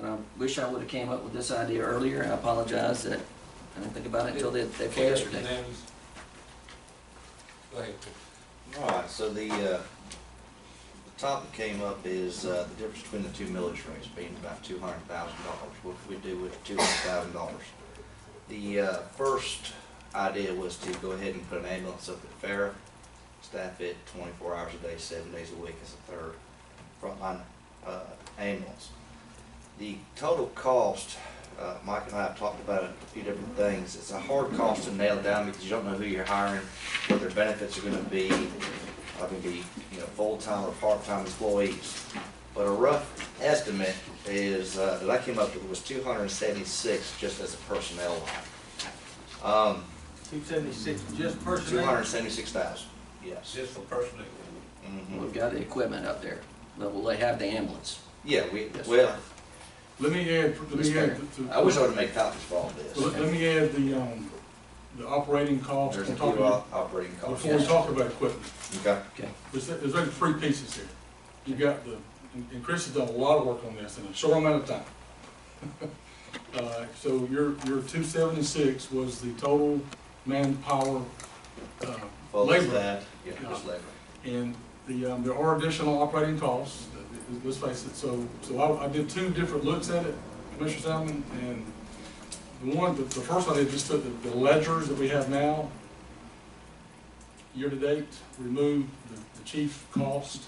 And I wish I would have came up with this idea earlier. I apologize that I didn't think about it until the day before yesterday. Go ahead. All right, so the topic came up is the difference between the two millage rates being about $200,000. What could we do with $200,000? The first idea was to go ahead and put an ambulance up at Farrar, staff it 24 hours a day, 7 days a week as a third frontline ambulance. The total cost, Mike and I have talked about a few different things. It's a hard cost to nail down because you don't know who you're hiring, what their benefits are going to be. Are going to be, full-time or part-time employees. But a rough estimate is that I came up with was 276 just as a personnel line. 276 just personnel? 276,000. Yes. Just for personnel. Mm-hmm. We've got the equipment up there. Will they have the ambulance? Yeah, Yes. well, Let me add. I wish I would have made copies for all this. Let me add the operating cost. There's a We're few talking operating costs. before we talk about equipment. Okay. Okay. There's only three pieces here. You got and Chris has done a lot of work on this in a short amount of time. So your 276 was the total manpower Well, labor. that, yeah, just labor. And there are additional operating costs, let's face it. So I did two different looks at it, Commissioner Salmon, and the first one I did just took the ledgers that we have now, year to date, removed the chief cost,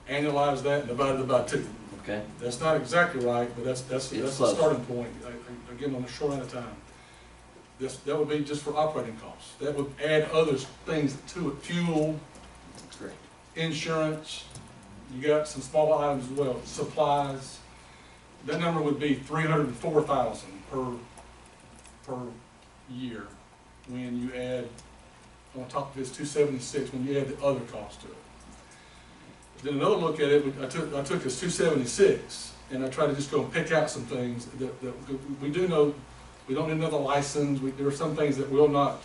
annualized that, and divided it by 2. Okay. That's not exactly right, but that's the close. starting point. Again, on a short amount of time. That would be just for operating costs. That would add other things to it: fuel, That's great. insurance. You got some small items as well, supplies. That number would be $304,000 per year when you add, on top of this 276, when you add the other cost to it. Then another look at it, I took this 276 and I tried to just go and pick out some things that we do know. We don't need another license. There are some things that won't have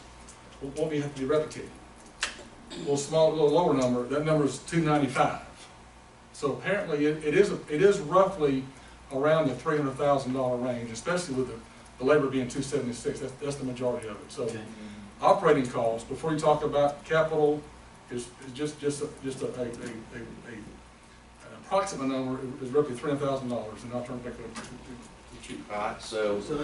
to be replicated. A little lower number. That number is 295. So apparently it is roughly around the $300,000 range, especially with the labor being 276. That's the majority of it. So Okay. operating costs, before you talk about capital, is just an approximate number is roughly $300,000, and I'll turn it back over to the chief. All right, so So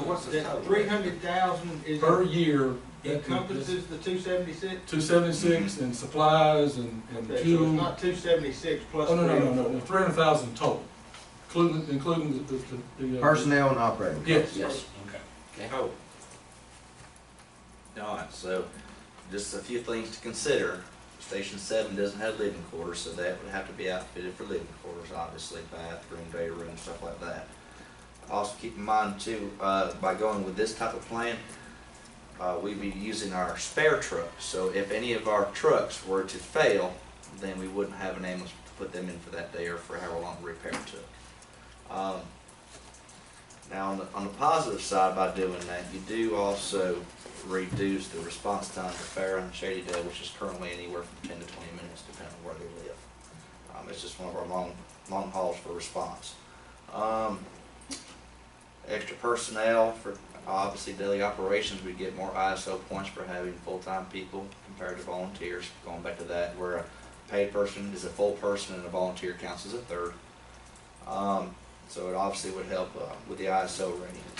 what's that 300,000 is Per year, encompasses the 276? 276 and supplies and Okay, so fuel. it's not 276 plus. Oh, no, 300,000 total, including the Personnel and operating. Yes. Yes. okay. Oh. All right, so just a few things to consider. Station 7 doesn't have living quarters, so that would have to be outfitted for living quarters, obviously, bathroom, day room, stuff like that. Also keep in mind too, by going with this type of plan, we'd be using our spare trucks. So if any of our trucks were to fail, then we wouldn't have an ambulance to put them in for that day or for however long the repair took. Now on the positive side, by doing that, you do also reduce the response time to Farrar and Shady Dale, which is currently anywhere from 10 to 20 minutes, depending on where they live. It's just one of our long hauls for response. Extra personnel for obviously daily operations. We get more ISO points for having full-time people compared to volunteers. Going back to that, where a paid person is a full person and a volunteer counts as a third. So it obviously would help with the ISO rating.